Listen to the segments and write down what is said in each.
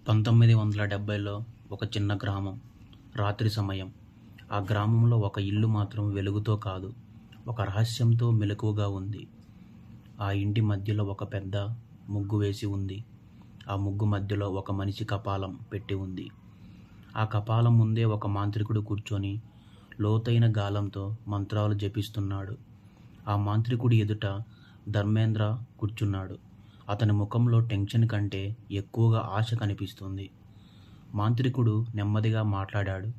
1970లో ఒక చిన్న గ్రామం. రాత్రి సమయం. ఆ గ్రామంలో ఒక ఇల్లు మాత్రం వెలుగుతో కాదు, ఒక రహస్యంతో మెలకువగా ఉంది. ఆ ఇంటి మధ్యలో ఒక పెద్ద ముగ్గు వేసి ఉంది. ఆ ముగ్గు మధ్యలో ఒక మనిషి కపాలం పెట్టి ఉంది. ఆ కపాలం ముందే ఒక మాంత్రికుడు కూర్చొని లోతైన గాలంతో మంత్రాలు జపిస్తున్నాడు. ఆ మాంత్రికుడి ఎదుట ధర్మేంద్ర కూర్చున్నాడు. అతని ముఖంలో టెన్షన్ కంటే ఎక్కువగా ఆశ కనిపిస్తుంది. మాంత్రికుడు నెమ్మదిగా మాట్లాడాడు.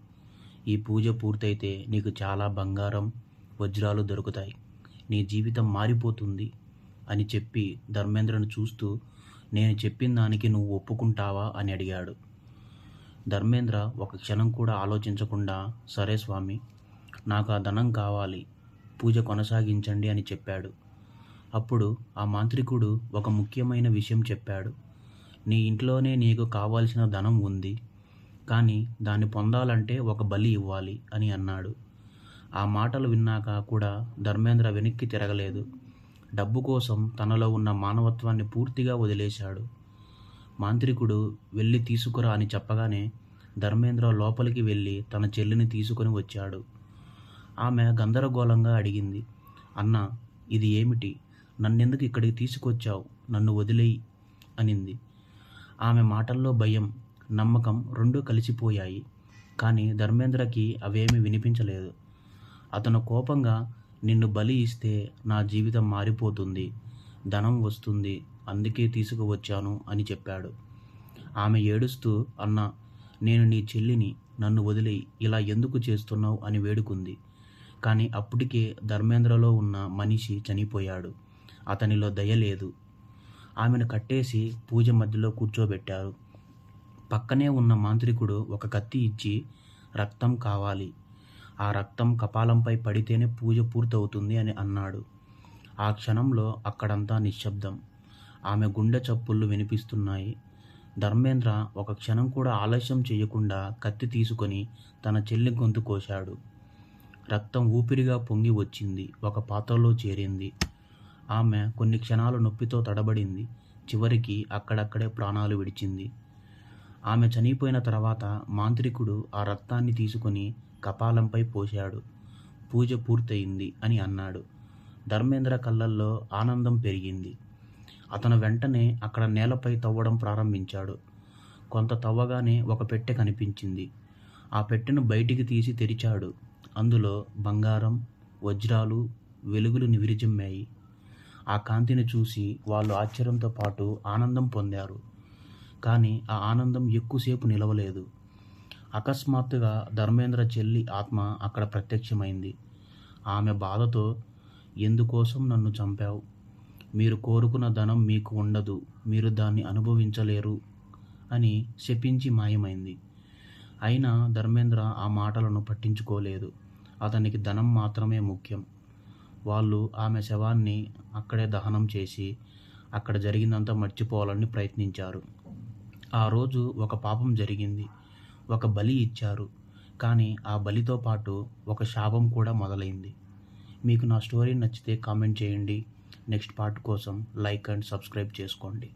ఈ పూజ పూర్తయితే నీకు చాలా బంగారం, వజ్రాలు దొరుకుతాయి. నీ జీవితం మారిపోతుంది అని చెప్పి ధర్మేంద్రను చూస్తూ, నేను చెప్పిన దానికి నువ్వు ఒప్పుకుంటావా అని అడిగాడు. ధర్మేంద్ర ఒక క్షణం కూడా ఆలోచించకుండా, సరే స్వామి, నాకు ఆ ధనం కావాలి, పూజ కొనసాగించండి అని చెప్పాడు. అప్పుడు ఆ మాంత్రికుడు ఒక ముఖ్యమైన విషయం చెప్పాడు. నీ ఇంట్లోనే నీకు కావాల్సిన ధనం ఉంది, కానీ దాన్ని పొందాలంటే ఒక బలి ఇవ్వాలి అని అన్నాడు. ఆ మాటలు విన్నాక కూడా ధర్మేంద్ర వెనక్కి తిరగలేదు. డబ్బు కోసం తనలో ఉన్న మానవత్వాన్ని పూర్తిగా వదిలేశాడు. మాంత్రికుడు వెళ్ళి తీసుకురా అని చెప్పగానే ధర్మేంద్ర లోపలికి వెళ్ళి తన చెల్లిని తీసుకొని వచ్చాడు. ఆమె గందరగోళంగా అడిగింది, అన్నా, ఇది ఏమిటి? నన్నెందుకు ఇక్కడికి తీసుకొచ్చావు? నన్ను వదిలేయి అనింది. ఆమె మాటల్లో భయం, నమ్మకం రెండూ కలిసిపోయాయి. కానీ ధర్మేంద్రకి అవేమీ వినిపించలేదు. అతను కోపంగా, నిన్ను బలి ఇస్తే నా జీవితం మారిపోతుంది, ధనం వస్తుంది, అందుకే తీసుకువచ్చాను అని చెప్పాడు. ఆమె ఏడుస్తూ, అన్నా, నేను నీ చెల్లిని, నన్ను వదిలేయి, ఇలా ఎందుకు చేస్తున్నావు అని వేడుకుంది. కానీ అప్పటికే ధర్మేంద్రలో ఉన్న మనిషి చనిపోయాడు. అతనిలో దయ లేదు. ఆమెను కట్టేసి పూజ మధ్యలో కూర్చోబెట్టారు. పక్కనే ఉన్న మాంత్రికుడు ఒక కత్తి ఇచ్చి, రక్తం కావాలి, ఆ రక్తం కపాలంపై పడితేనే పూజ పూర్తవుతుంది అని అన్నాడు. ఆ క్షణంలో అక్కడంతా నిశ్శబ్దం. ఆమె గుండె చప్పుళ్ళు వినిపిస్తున్నాయి. ధర్మేంద్ర ఒక క్షణం కూడా ఆలస్యం చేయకుండా కత్తి తీసుకొని తన చెల్లి గొంతు కోశాడు. రక్తం ఊపిరిగా పొంగి వచ్చింది, ఒక పాత్రలో చేరింది. ఆమె కొన్ని క్షణాలు నొప్పితో తడబడింది. చివరికి అక్కడక్కడే ప్రాణాలు విడిచింది. ఆమె చనిపోయిన తర్వాత మాంత్రికుడు ఆ రక్తాన్ని తీసుకొని కపాలంపై పోశాడు. పూజ పూర్తయింది అని అన్నాడు. ధర్మేంద్ర కళ్ళల్లో ఆనందం పెరిగింది. అతను వెంటనే అక్కడ నేలపై తవ్వడం ప్రారంభించాడు. కొంత తవ్వగానే ఒక పెట్టె కనిపించింది. ఆ పెట్టెను బయటికి తీసి తెరిచాడు. అందులో బంగారం, వజ్రాలు, వెలుగులు విరిజిమ్మాయి. ఆ కాంతిని చూసి వాళ్ళు ఆశ్చర్యంతో పాటు ఆనందం పొందారు. కానీ ఆ ఆనందం ఎక్కువసేపు నిలవలేదు. అకస్మాత్తుగా ధర్మేంద్ర చెల్లి ఆత్మ అక్కడ ప్రత్యక్షమైంది. ఆమె బాధతో, ఎందుకోసం నన్ను చంపావు? మీరు కోరుకున్న ధనం మీకు ఉండదు, మీరు దాన్ని అనుభవించలేరు అని శపించి మాయమైంది. అయినా ధర్మేంద్ర ఆ మాటలను పట్టించుకోలేదు. అతనికి ధనం మాత్రమే ముఖ్యం. వాళ్ళు ఆమె శవాన్ని అక్కడే దహనం చేసి అక్కడ జరిగిందంతా మర్చిపోవాలని ప్రయత్నించారు. ఆ రోజు ఒక పాపం జరిగింది. ఒక బలి ఇచ్చారు. కానీ ఆ బలితో పాటు ఒక శాపం కూడా మొదలైంది. మీకు నా స్టోరీ నచ్చితే కామెంట్ చేయండి. నెక్స్ట్ పార్ట్ కోసం లైక్ అండ్ సబ్స్క్రైబ్ చేసుకోండి.